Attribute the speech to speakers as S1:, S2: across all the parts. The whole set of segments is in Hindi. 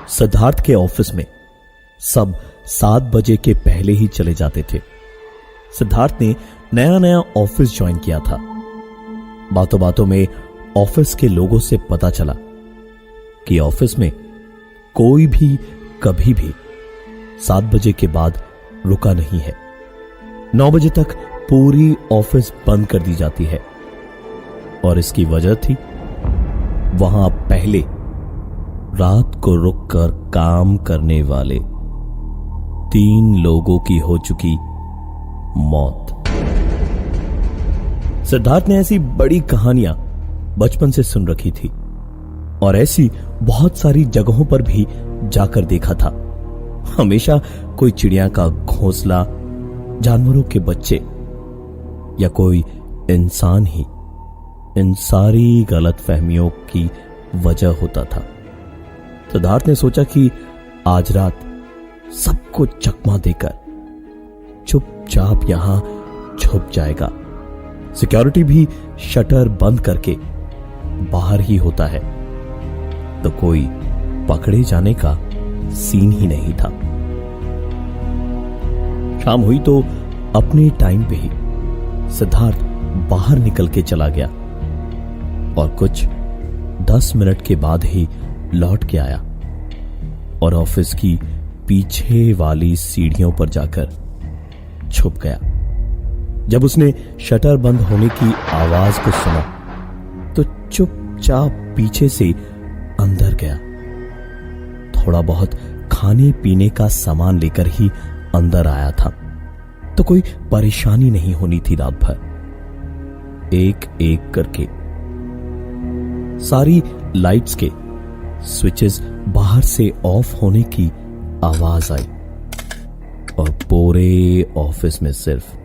S1: सिद्धार्थ के ऑफिस में सब 7 बजे के पहले ही चले जाते थे। सिद्धार्थ ने नया नया ऑफिस ज्वाइन किया था। बातों बातों में ऑफिस के लोगों से पता चला कि ऑफिस में कोई भी कभी भी 7 बजे के बाद रुका नहीं है। 9 बजे तक पूरी ऑफिस बंद कर दी जाती है और इसकी वजह थी वहां पहले रात को रुककर काम करने वाले 3 लोगों की हो चुकी मौत। सिद्धार्थ ने ऐसी बड़ी कहानियां बचपन से सुन रखी थी और ऐसी बहुत सारी जगहों पर भी जाकर देखा था। हमेशा कोई चिड़िया का घोंसला, जानवरों के बच्चे या कोई इंसान ही इन सारी गलतफहमियों की वजह होता था। सिद्धार्थ ने सोचा कि आज रात सबको चकमा देकर चुपचाप यहां छुप जाएगा। सिक्योरिटी भी शटर बंद करके बाहर ही होता है, तो कोई पकड़े जाने का सीन ही नहीं था। शाम हुई तो अपने टाइम पे ही सिद्धार्थ बाहर निकल के चला गया और कुछ 10 मिनट के बाद ही लौट के आया और ऑफिस की पीछे वाली सीढ़ियों पर जाकर छुप गया। जब उसने शटर बंद होने की आवाज को सुना तो चुपचाप पीछे से अंदर गया। थोड़ा बहुत खाने पीने का सामान लेकर ही अंदर आया था, तो कोई परेशानी नहीं होनी थी। रात भर एक एक करके सारी लाइट्स के स्विचेस बाहर से ऑफ होने की आवाज आई और पूरे ऑफिस में सिर्फ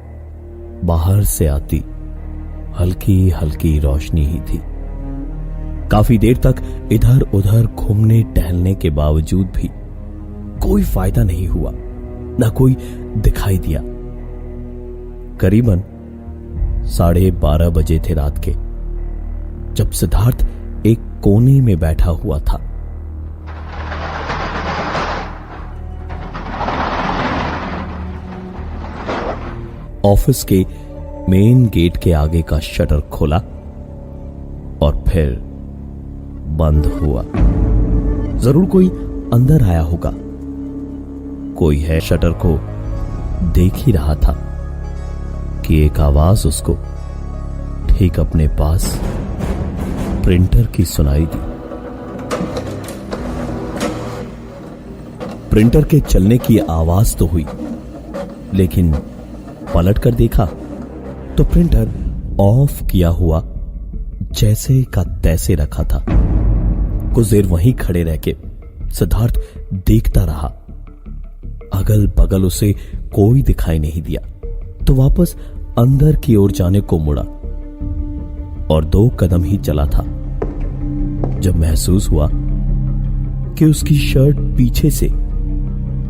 S1: बाहर से आती हल्की हल्की रोशनी ही थी। काफी देर तक इधर उधर घूमने टहलने के बावजूद भी कोई फायदा नहीं हुआ, ना कोई दिखाई दिया। करीबन 12:30 बजे थे रात के, जब सिद्धार्थ एक कोने में बैठा हुआ था। ऑफिस के मेन गेट के आगे का शटर खोला और फिर बंद हुआ। जरूर कोई अंदर आया होगा। कोई है शटर को देख ही रहा था कि एक आवाज उसको ठीक अपने पास प्रिंटर की सुनाई दी। प्रिंटर के चलने की आवाज तो हुई, लेकिन पलट कर देखा तो प्रिंटर ऑफ किया हुआ जैसे का तैसे रखा था। कुछ देर वहीं खड़े रह के सिद्धार्थ देखता रहा। अगल बगल उसे कोई दिखाई नहीं दिया, तो वापस अंदर की ओर जाने को मुड़ा और 2 कदम ही चला था जब महसूस हुआ कि उसकी शर्ट पीछे से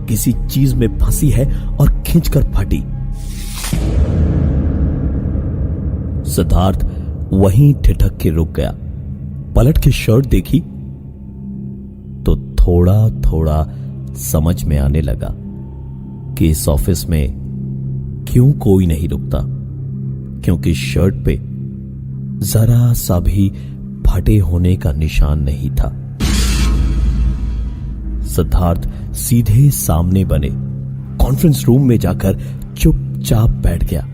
S1: किसी चीज में फंसी है और खींचकर फटी। सिद्धार्थ वहीं ठिठक के रुक गया। पलट के शर्ट देखी तो थोड़ा थोड़ा समझ में आने लगा कि इस ऑफिस में क्यों कोई नहीं रुकता, क्योंकि शर्ट पे जरा सा भी फटे होने का निशान नहीं था। सिद्धार्थ सीधे सामने बने कॉन्फ्रेंस रूम में जाकर चुपचाप बैठ गया,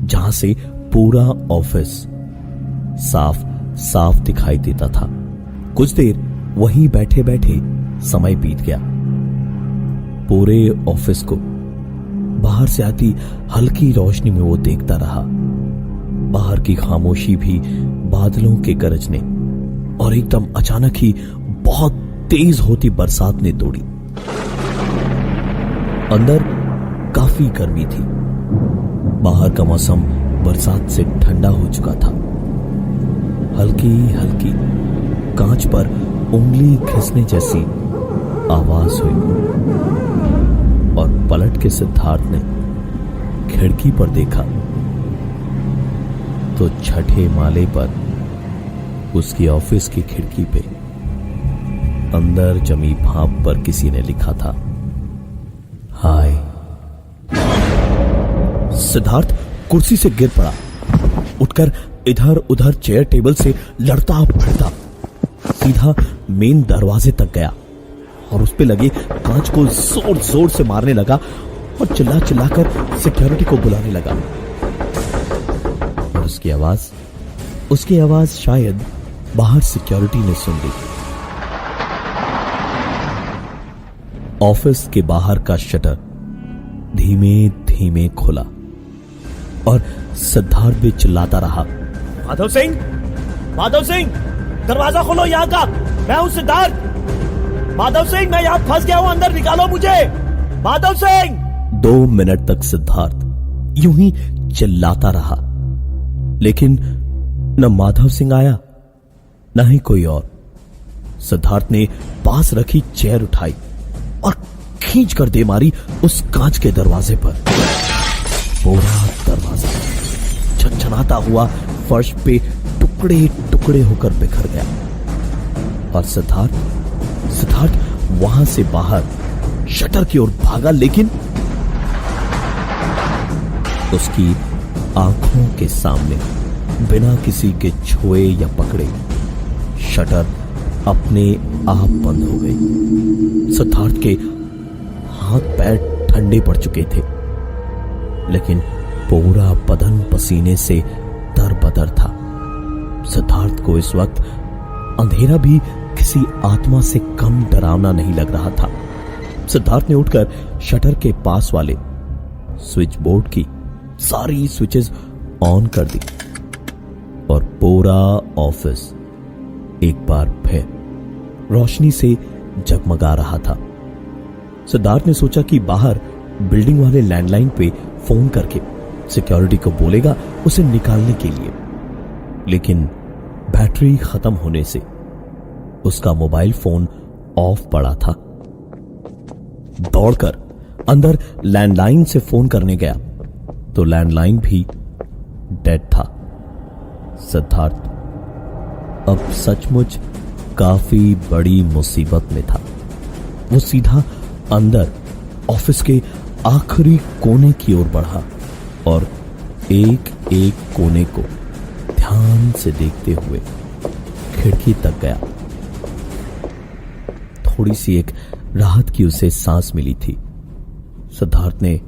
S1: जहां से पूरा ऑफिस साफ साफ दिखाई देता था। कुछ देर वहीं बैठे बैठे समय बीत गया। पूरे ऑफिस को बाहर से आती हल्की रोशनी में वो देखता रहा। बाहर की खामोशी भी बादलों के गरजने और एकदम अचानक ही बहुत तेज होती बरसात ने तोड़ी। अंदर काफी गर्मी थी। बाहर का मौसम बरसात से ठंडा हो चुका था। हल्की हल्की कांच पर उंगली घिसने जैसी आवाज हुई और पलट के सिद्धार्थ ने खिड़की पर देखा तो छठे माले पर उसकी ऑफिस की खिड़की पे अंदर जमी भाप पर किसी ने लिखा था, हाय। सिद्धार्थ कुर्सी से गिर पड़ा, उठकर इधर उधर चेयर टेबल से लड़ता फिरता सीधा मेन दरवाजे तक गया और उस पे लगे कांच को जोर जोर से मारने लगा और चिल्ला चिल्लाकर सिक्योरिटी को बुलाने लगा। और उसकी आवाज शायद बाहर सिक्योरिटी ने सुन ली। ऑफिस के बाहर का शटर धीमे धीमे खुला और सिद्धार्थ भी चिल्लाता रहा, माधव सिंह, दरवाजा खोलो यहां का, मैं हूं सिद्धार्थ। माधव सिंह, मैं यहां फंस गया हूं, अंदर निकालो मुझे, माधव सिंह। 2 मिनट तक सिद्धार्थ यूं ही चिल्लाता रहा, लेकिन न माधव सिंह आया न ही कोई और। सिद्धार्थ ने पास रखी चेयर उठाई और खींच कर दे मारी उस कांच के दरवाजे पर। पूरा दरवाजा छनछनाता हुआ फर्श पे टुकड़े टुकड़े होकर बिखर गया और सिद्धार्थ वहां से बाहर शटर की ओर भागा, लेकिन उसकी आंखों के सामने बिना किसी के छुए या पकड़े शटर अपने आप बंद हो गई। सिद्धार्थ के हाथ पैर ठंडे पड़ चुके थे, लेकिन पूरा बदन पसीने से तरबतर था। सिद्धार्थ को इस वक्त अंधेरा भी किसी आत्मा से कम डरावना नहीं लग रहा था। सिद्धार्थ ने उठकर शटर के पास वाले स्विच बोर्ड की सारी स्विचेस ऑन कर दी और पूरा ऑफिस एक बार फिर रोशनी से जगमगा रहा था। सिद्धार्थ ने सोचा कि बाहर बिल्डिंग वाले लैंडलाइन पे फोन करके सिक्योरिटी को बोलेगा उसे निकालने के लिए, लेकिन बैटरी खत्म होने से उसका मोबाइल फोन ऑफ पड़ा था। दौड़कर अंदर लैंडलाइन से फोन करने गया तो लैंडलाइन भी डेड था। सिद्धार्थ अब सचमुच काफी बड़ी मुसीबत में था। वो सीधा अंदर ऑफिस के आखिरी कोने की ओर बढ़ा और एक एक कोने को ध्यान से देखते हुए खिड़की तक गया। थोड़ी सी एक राहत की उसे सांस मिली थी। सिद्धार्थ ने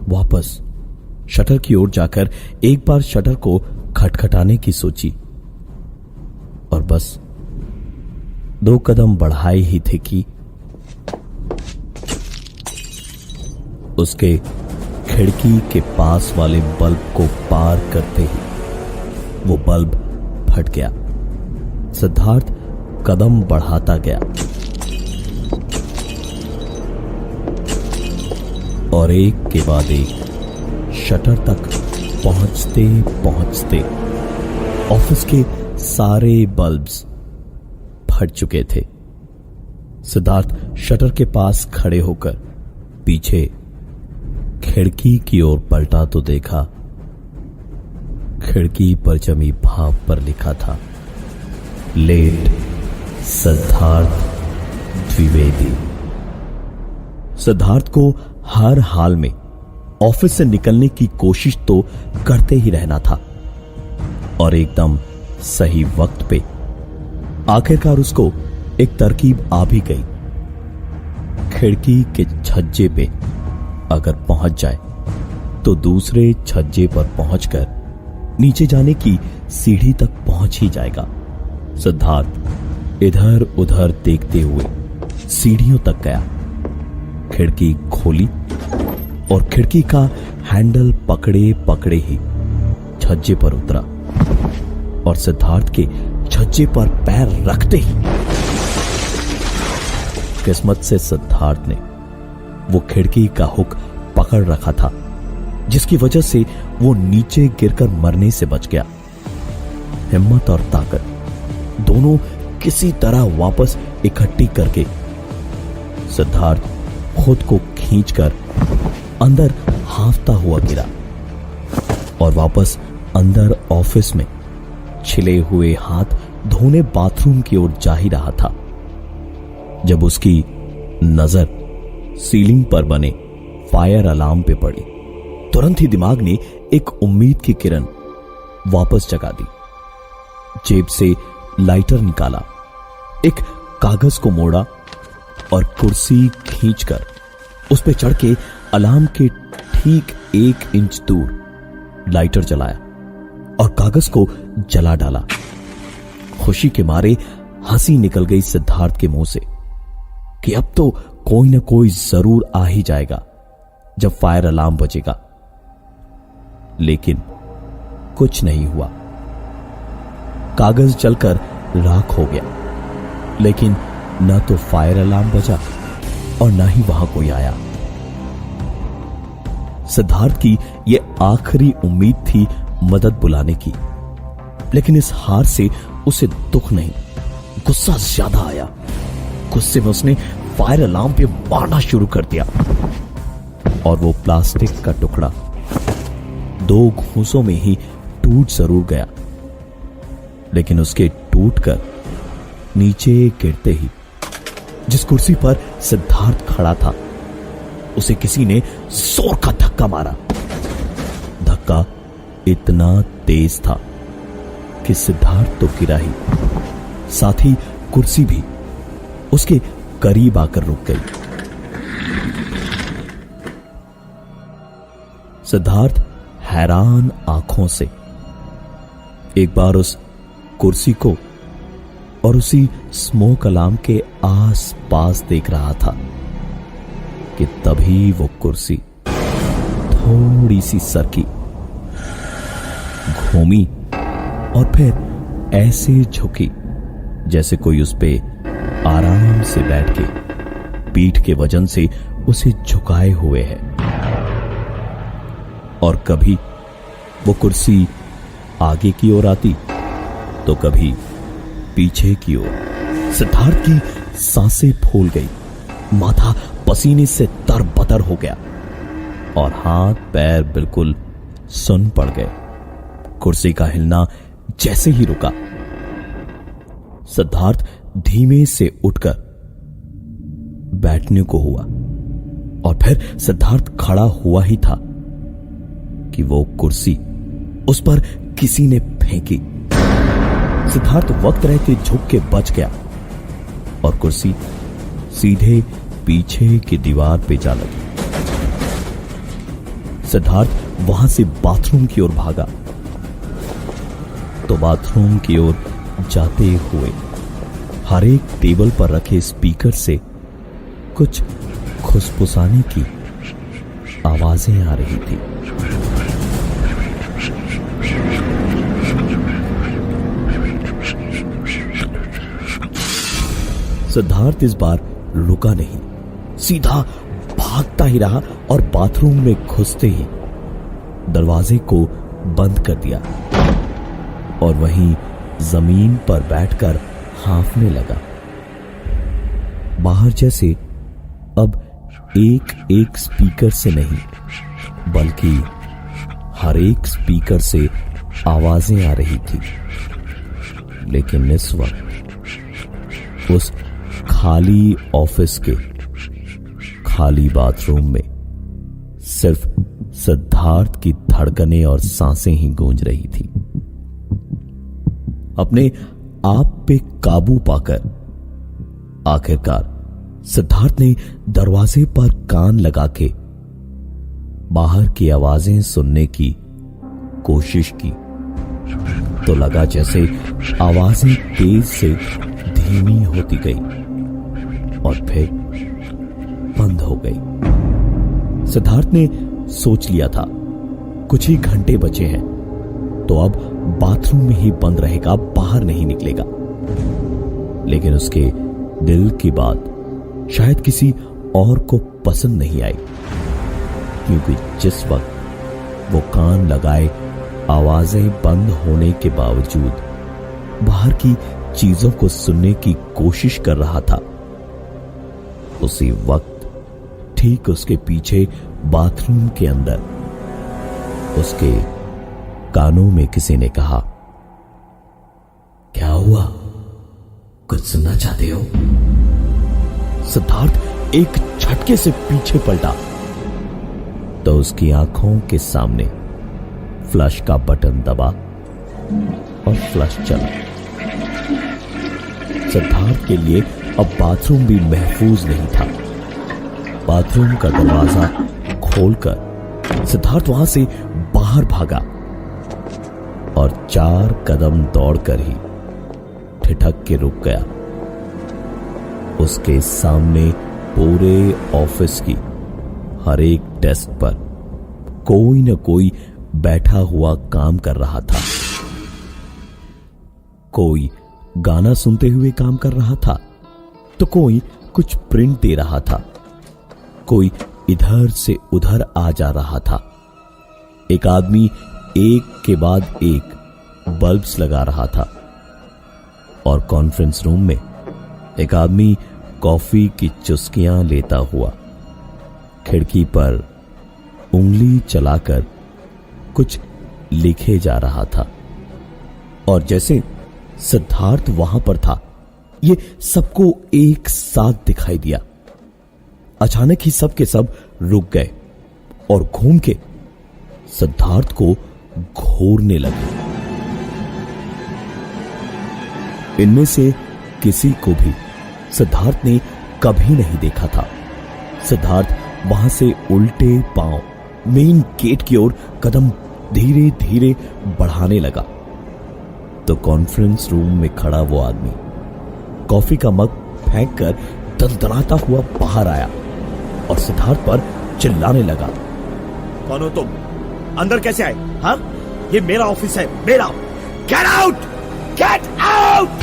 S1: वापस शटर की ओर जाकर एक बार शटर को खटखटाने की सोची और बस 2 कदम बढ़ाए ही थे कि उसके खिड़की के पास वाले बल्ब को पार करते ही वो बल्ब फट गया। सिद्धार्थ कदम बढ़ाता गया और एक के बाद एक शटर तक पहुंचते पहुंचते ऑफिस के सारे बल्ब्स फट चुके थे। सिद्धार्थ शटर के पास खड़े होकर पीछे खिड़की की ओर पलटा तो देखा, खिड़की पर जमी भाप पर लिखा था, लेट सिद्धार्थ द्विवेदी। सिद्धार्थ को हर हाल में ऑफिस से निकलने की कोशिश तो करते ही रहना था और एकदम सही वक्त पे आखिरकार उसको एक तरकीब आ भी गई। खिड़की के छज्जे पे अगर पहुंच जाए तो दूसरे छज्जे पर पहुंचकर नीचे जाने की सीढ़ी तक पहुंच ही जाएगा। सिद्धार्थ इधर उधर देखते हुए सीढ़ियों तक गया, खिड़की खोली और खिड़की का हैंडल पकड़े पकड़े ही छज्जे पर उतरा और सिद्धार्थ के छज्जे पर पैर रखते ही किस्मत से सिद्धार्थ ने वो खिड़की का हुक पकड़ रखा था, जिसकी वजह से वो नीचे गिरकर मरने से बच गया। हिम्मत और ताकत दोनों किसी तरह वापस इकट्ठी करके सिद्धार्थ खुद को खींचकर अंदर हांफता हुआ गिरा और वापस अंदर ऑफिस में छिले हुए हाथ धोने बाथरूम की ओर जा ही रहा था जब उसकी नजर सीलिंग पर बने फायर अलार्म पे पड़ी, तुरंत ही दिमाग ने एक उम्मीद की किरण वापस जगा दी। जेब से लाइटर निकाला, एक कागज को मोड़ा और कुर्सी खींचकर उस पे चढ़ के अलार्म के ठीक 1 इंच दूर लाइटर जलाया और कागज को जला डाला। खुशी के मारे हंसी निकल गई सिद्धार्थ के मुंह से कि अब तो कोई ना कोई जरूर आ ही जाएगा जब फायर अलार्म बजेगा। लेकिन कुछ नहीं हुआ। कागज जलकर राख हो गया, लेकिन न तो फायर अलार्म बजा और न ही वहां कोई आया। सिद्धार्थ की यह आखिरी उम्मीद थी मदद बुलाने की, लेकिन इस हार से उसे दुख नहीं, गुस्सा ज्यादा आया। गुस्से में उसने फायर अलार्म पे मारना शुरू कर दिया और वो प्लास्टिक का टुकड़ा 2 घूंसों में ही टूट जरूर गया, लेकिन उसके टूटकर नीचे गिरते ही जिस कुर्सी पर सिद्धार्थ खड़ा था उसे किसी ने जोर का धक्का मारा। धक्का इतना तेज था कि सिद्धार्थ तो गिरा ही, साथ ही कुर्सी भी उसके करीब आकर रुक गई। सिद्धार्थ हैरान आंखों से एक बार उस कुर्सी को और उसी स्मोक अलार्म के आस पास देख रहा था कि तभी वो कुर्सी थोड़ी सी सरकी, घूमी और फिर ऐसे झुकी जैसे कोई उस पे आराम से बैठ के पीठ के वजन से उसे झुकाए हुए है। और कभी वो कुर्सी आगे की ओर आती तो कभी पीछे की ओर। सिद्धार्थ की सांसें फूल गई, माथा पसीने से तरबतर हो गया और हाथ पैर बिल्कुल सुन पड़ गए। कुर्सी का हिलना जैसे ही रुका, सिद्धार्थ धीमे से उठकर बैठने को हुआ और फिर सिद्धार्थ खड़ा हुआ ही था कि वो कुर्सी उस पर किसी ने फेंकी। सिद्धार्थ वक्त रहते झुक के बच गया और कुर्सी सीधे पीछे की दीवार पे जा लगी। सिद्धार्थ वहां से बाथरूम की ओर भागा तो बाथरूम की ओर जाते हुए हर एक टेबल पर रखे स्पीकर से कुछ खुसफुसाने की आवाजें आ रही थी। सिद्धार्थ इस बार रुका नहीं, सीधा भागता ही रहा और बाथरूम में घुसते ही दरवाजे को बंद कर दिया और वहीं जमीन पर बैठकर हांफने लगा। बाहर जैसे अब एक एक स्पीकर से नहीं बल्कि हर एक स्पीकर से आवाजें आ रही थी, लेकिन इस वक्त उस खाली ऑफिस के खाली बाथरूम में सिर्फ सिद्धार्थ की धड़कनें और सांसें ही गूंज रही थी। अपने आप पे काबू पाकर आखिरकार सिद्धार्थ ने दरवाजे पर कान लगा के बाहर की आवाजें सुनने की कोशिश की तो लगा जैसे आवाजें तेज से धीमी होती गई और फिर बंद हो गई। सिद्धार्थ ने सोच लिया था कुछ ही घंटे बचे हैं तो अब बाथरूम में ही बंद रहेगा, बाहर नहीं निकलेगा। लेकिन उसके दिल की बात शायद किसी और को पसंद नहीं आई, क्योंकि जिस वक्त वो कान लगाए आवाजें बंद होने के बावजूद बाहर की चीजों को सुनने की कोशिश कर रहा था, उसी वक्त ठीक उसके पीछे बाथरूम के अंदर उसके कानों में किसी ने कहा, क्या हुआ, कुछ सुनना चाहते हो? सिद्धार्थ एक झटके से पीछे पलटा तो उसकी आंखों के सामने फ्लश का बटन दबा और फ्लश चला। सिद्धार्थ के लिए अब बाथरूम भी महफूज नहीं था। बाथरूम का दरवाजा खोलकर सिद्धार्थ वहां से बाहर भागा और 4 कदम दौड़कर ही ठिठक के रुक गया। उसके सामने पूरे ऑफिस की हर एक डेस्क पर कोई न कोई बैठा हुआ काम कर रहा था। कोई गाना सुनते हुए काम कर रहा था तो कोई कुछ प्रिंट दे रहा था, कोई इधर से उधर आ जा रहा था। एक आदमी एक के बाद एक बल्ब्स लगा रहा था और कॉन्फ्रेंस रूम में एक आदमी कॉफी की चुस्कियां लेता हुआ खिड़की पर उंगली चलाकर कुछ लिखे जा रहा था। और जैसे सिद्धार्थ वहां पर था, ये सबको एक साथ दिखाई दिया। अचानक ही सब के सब रुक गए और घूम के सिद्धार्थ को घूरने लगे। इनमें से किसी को भी सिद्धार्थ ने कभी नहीं देखा था। सिद्धार्थ वहां से उल्टे पांव मेन गेट की ओर कदम धीरे धीरे बढ़ाने लगा तो कॉन्फ्रेंस रूम में खड़ा वो आदमी कॉफी का मग फेंक कर दंदनाता हुआ बाहर आया और सिद्धार्थ पर चिल्लाने लगा,
S2: कौन हो तुम? अंदर कैसे आए? हाँ, ये मेरा ऑफिस है, मेरा। Get out! Get out!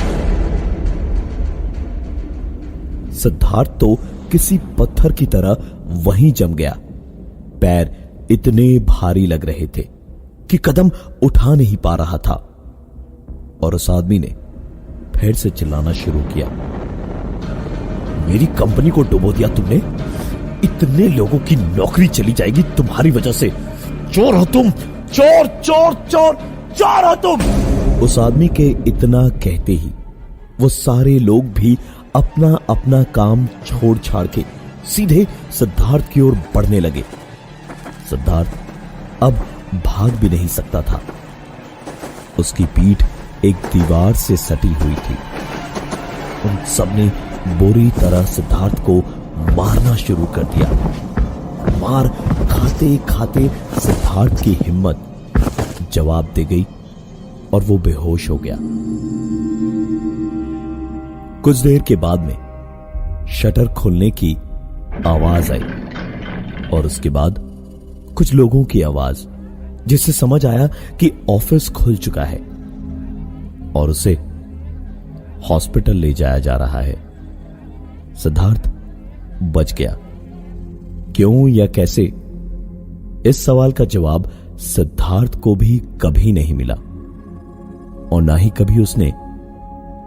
S1: Siddharth तो किसी पत्थर की तरह वहीं जम गया। पैर इतने भारी लग रहे थे कि कदम उठा नहीं पा रहा था और उस आदमी ने फिर से चिल्लाना शुरू किया, मेरी कंपनी को डुबो दिया तुमने, इतने लोगों की नौकरी चली जाएगी तुम्हारी वजह से। चोर हो तुम, चोर चोर चोर चोर हो तुम। उस आदमी के इतना कहते ही वो सारे लोग भी अपना अपना काम छोड़ छाड़ के सीधे सिद्धार्थ की ओर बढ़ने लगे। सिद्धार्थ अब भाग भी नहीं सकता था। उसकी पीठ एक दीवार से सटी हुई थी। उन सबने बुरी तरह सिद्धार्थ को मारना शुरू कर दिया। मार खाते खाते सिद्धार्थ की हिम्मत जवाब दे गई और वो बेहोश हो गया। कुछ देर के बाद में शटर खुलने की आवाज आई और उसके बाद कुछ लोगों की आवाज, जिससे समझ आया कि ऑफिस खुल चुका है और उसे हॉस्पिटल ले जाया जा रहा है। सिद्धार्थ बच गया। क्यों या कैसे, इस सवाल का जवाब सिद्धार्थ को भी कभी नहीं मिला और ना ही कभी उसने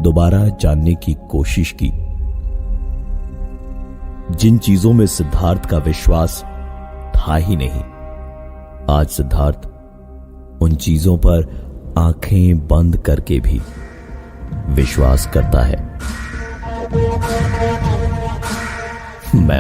S1: दोबारा जानने की कोशिश की। जिन चीजों में सिद्धार्थ का विश्वास था ही नहीं, आज सिद्धार्थ उन चीजों पर आंखें बंद करके भी विश्वास करता है।